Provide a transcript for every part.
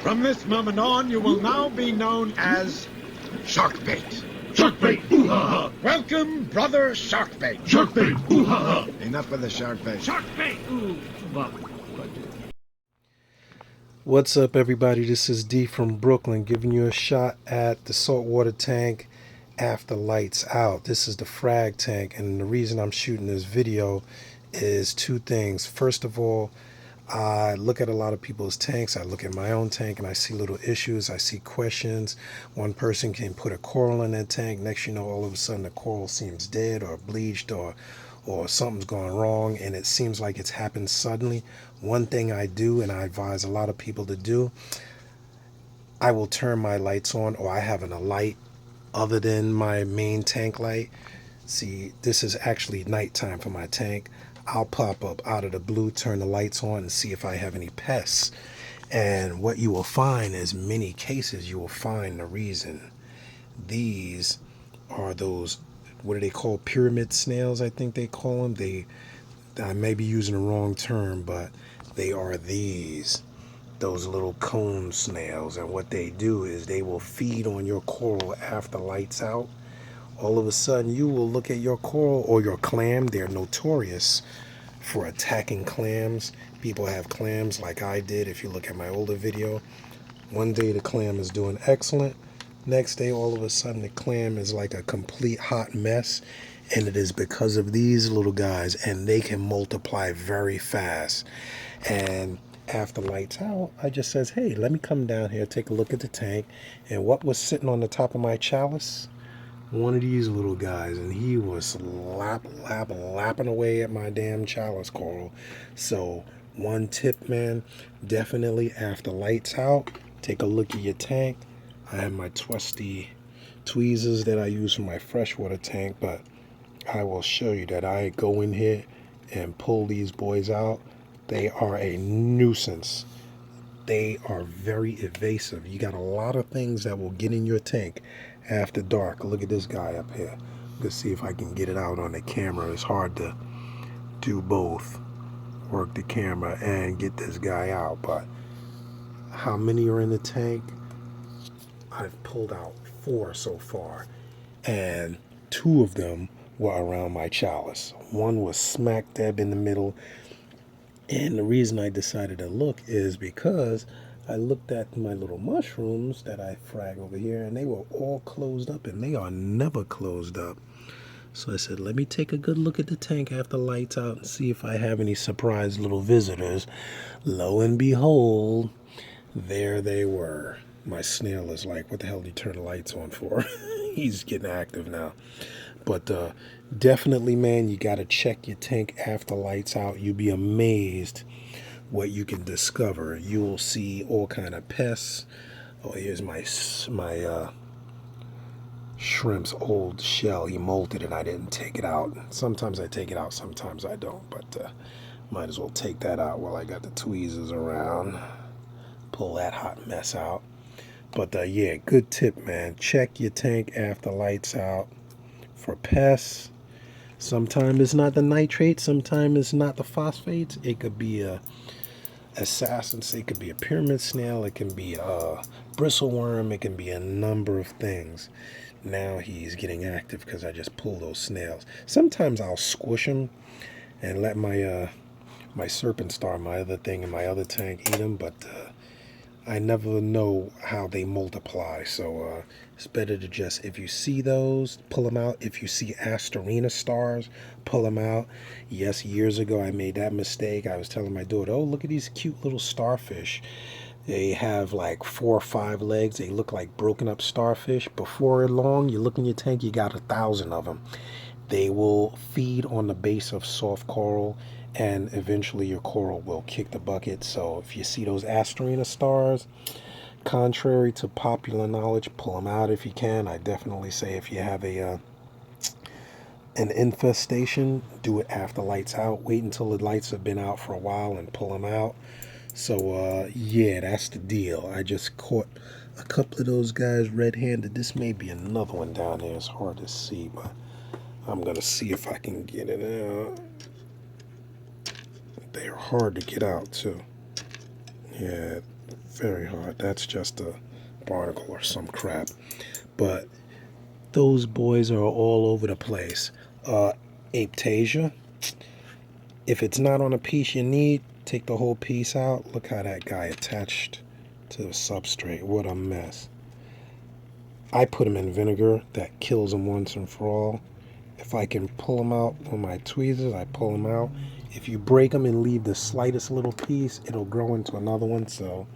From this moment on, you will now be known as Sharkbait. Sharkbait, ooh-ha-ha! Welcome, brother Sharkbait. Sharkbait, ooh-ha-ha! Enough of the Sharkbait. Sharkbait, ooh! Well, What's up, everybody? This is D from Brooklyn giving you a shot at the saltwater tank after lights out. This is the frag tank, and the reason I'm shooting this video is two things. First of all, I look at a lot of people's tanks. I look at my own tank and I see little issues. I see questions. One person can put a coral in their tank. Next, you know, all of a sudden the coral seems dead or bleached or something's gone wrong, and it seems like it's happened suddenly. One thing I do, and I advise a lot of people to do, I will turn my lights on, or I have a light other than my main tank light. See, this is actually nighttime for my tank. I'll pop up out of the blue, turn the lights on, and see if I have any pests. And what you will find is many cases you will find the reason. These are those, what do they call, pyramid snails, I think they call them. I may be using the wrong term, but they are those little cone snails. And what they do is they will feed on your coral after lights out. All of a sudden you will look at your coral or your clam. They're notorious for attacking clams. People have clams like I did. If you look at my older video, one day the clam is doing excellent. Next day, all of a sudden, the clam is like a complete hot mess, and it is because of these little guys, and they can multiply very fast. And after lights out, I just says, hey, let me come down here, take a look at the tank. And what was sitting on the top of my chalice? One of these little guys, and he was lapping away at my damn chalice coral. So one tip, man, definitely after lights out, take a look at your tank. I have my trusty tweezers that I use for my freshwater tank, but I will show you that I go in here and pull these boys out. They are a nuisance. They are very evasive. You got a lot of things that will get in your tank after dark. Look at this guy up here. Let's see if I can get it out on the camera. It's hard to do both, work the camera and get this guy out. But how many are in the tank? I've pulled out 4 so far, and 2 of them were around my chalice. One was smack dab in the middle, and the reason I decided to look is because I looked at my little mushrooms that I frag over here, and they were all closed up, and they are never closed up. So I said, let me take a good look at the tank after lights out and see if I have any surprise little visitors. Lo and behold, there they were. My snail is like, what the hell did you turn the lights on for? He's getting active now. But definitely, man, you got to check your tank after lights out. You'll be amazed what you can discover. You will see all kind of pests. Oh, here's my shrimp's old shell. He molted and I didn't take it out. Sometimes I take it out, sometimes I don't. But might as well take that out while I got the tweezers around. Pull that hot mess out. But yeah, good tip, man. Check your tank after lights out for pests. Sometimes it's not the nitrates, sometimes it's not the phosphates. It could be a assassin, it could be a pyramid snail, it can be a bristleworm, it can be a number of things. Now he's getting active because I just pulled those snails. Sometimes I'll squish them and let my serpent star, my other thing in my other tank, eat them, but I never know how they multiply. So it's better to just, if you see those, pull them out. If you see Asterina stars, pull them out. Yes, years ago I made that mistake. I was telling my daughter, oh, look at these cute little starfish. They have like 4 or 5 legs. They look like broken up starfish. Before long, you look in your tank, you got 1,000 of them. They will feed on the base of soft coral, and eventually your coral will kick the bucket. So if you see those Asterina stars, contrary to popular knowledge, pull them out if you can. I definitely say if you have an infestation, do it after lights out. Wait until the lights have been out for a while and pull them out. So yeah, that's the deal. I just caught a couple of those guys red-handed. This may be another one down there. It's hard to see, but I'm gonna see if I can get it out. They're hard to get out too. Yeah, Very hard. That's just a barnacle or some crap. But those boys are all over the place. Aptasia. If it's not on a piece you need, take the whole piece out. Look how that guy attached to the substrate. What a mess. I put him in vinegar. That kills him once and for all. If I can pull them out with my tweezers, I pull them out. If you break them and leave the slightest little piece, it'll grow into another one. So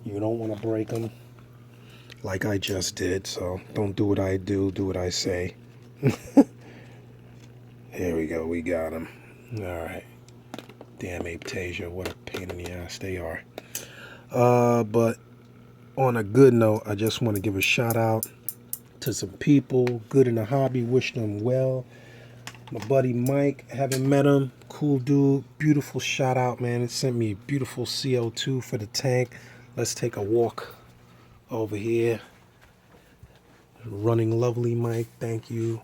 you don't want to break them like I just did. So don't do what I do, do what I say. There we go, we got him. All right. Damn Aptasia, what a pain in the ass they are. But on a good note, I just want to give a shout out to some people good in the hobby, wish them well. My buddy Mike, haven't met him, cool dude, beautiful shout out, man. It sent me beautiful CO2 for the tank. Let's take a walk over here. Running lovely, Mike, thank you.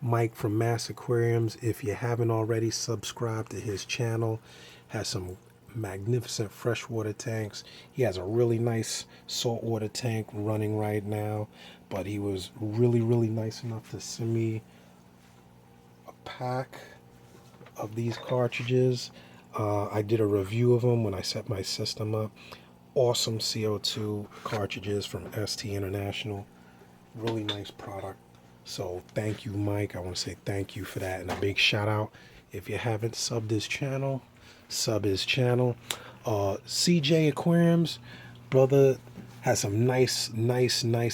Mike from Mass Aquariums, if you haven't already, subscribe to his channel. Has some magnificent freshwater tanks. He has a really nice saltwater tank running right now, but he was really nice enough to send me a pack of these cartridges. I did a review of them when I set my system up. Awesome CO2 cartridges from ST International. Really nice product. So thank you, Mike. I want to say thank you for that, and a big shout out. If you haven't subbed his channel, sub his channel. CJ Aquariums, brother, has some nice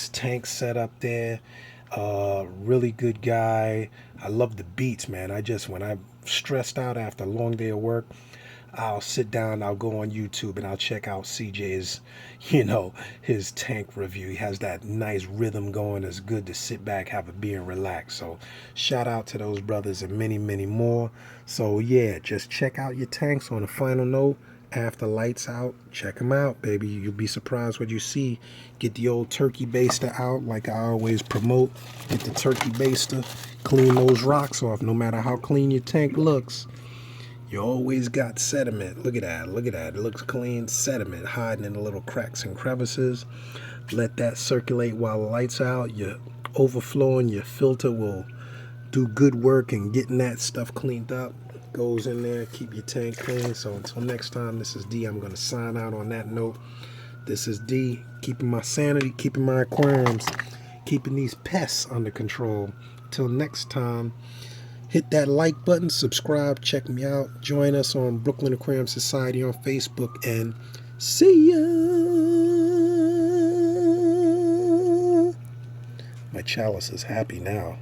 tanks set up there. Really good guy. I love the beats, man. When I'm stressed out after a long day of work, I'll sit down, I'll go on YouTube, and I'll check out CJ's, his tank review. He has that nice rhythm going. It's good to sit back, have a beer, and relax. So shout out to those brothers and many more. So yeah, just check out your tanks. On a final note, after lights out, check them out, baby. You'll be surprised what you see. Get the old turkey baster out, like I always promote. Get the turkey baster, clean those rocks off. No matter how clean your tank looks, you always got sediment. Look at that. It looks clean. Sediment hiding in the little cracks and crevices. Let that circulate while the lights out. Your overflowing, your filter will do good work in getting that stuff cleaned up. Goes in there, keep your tank clean. So until next time, this is D. I'm going to sign out on that note. This is D, keeping my sanity, keeping my aquariums, keeping these pests under control. Till next time, hit that like button, subscribe, check me out, join us on Brooklyn Aquarium Society on Facebook, and see ya. My chalice is happy now.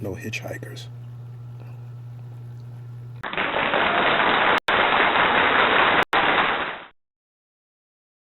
No hitchhikers.